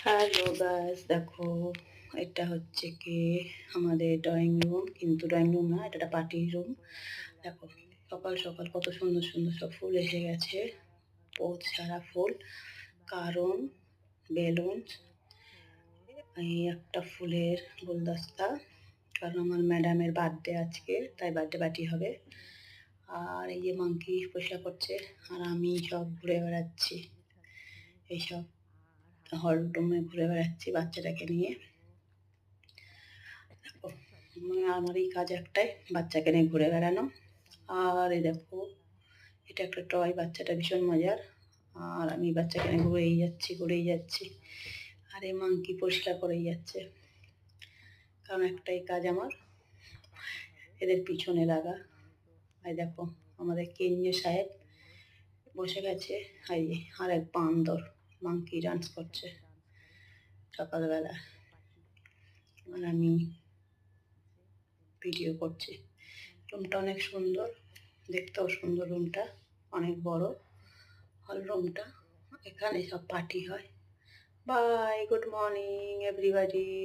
Hello guys, দেখো এটা হচ্ছে কি আমাদের ড্রয়িং রুম, কিন্তু ড্রয়িং রুম না, এটা একটা পার্টি রুম। দেখো সকাল সকাল কত সুন্দর সুন্দর সব ফুল এসে গেছে, বহুত সারা ফুল, কারণ বেলুন, এই একটা ফুলের গুলদস্তা, কারণ আমার ম্যাডামের বার্থডে আজকে, তাই বার্থডে পার্টি হবে। আর এই যে মাংকি পরিষ্কার করছে, আর আমি সব ঘুরে বেড়াচ্ছি, এইসব হল রুমে ঘুরে বেড়াচ্ছি বাচ্চাটাকে নিয়ে। আমার এই কাজ একটাই, বাচ্চাকে নিয়ে ঘুরে বেড়ানো। আর এই দেখো এটা একটা টয়, বাচ্চাটা ভীষণ মজার। আর আমি বাচ্চাকে নিয়ে ঘুরেই যাচ্ছি। আর এই মাংকি পরিষ্কার করেই যাচ্ছে, কারণ একটাই কাজ আমার, এদের পিছনে লাগা। আর দেখো আমাদের কেন্দ্রীয় সাহেব বসে গেছে, আর এক বান্দর মাংকি ডান্স করছে সকালবেলা, আর আমি ভিডিও করছি। রুমটা অনেক সুন্দর, দেখতেও সুন্দর, রুমটা অনেক বড় হল রুমটা, এখানে সব পার্টি হয়। Bye, good morning everybody.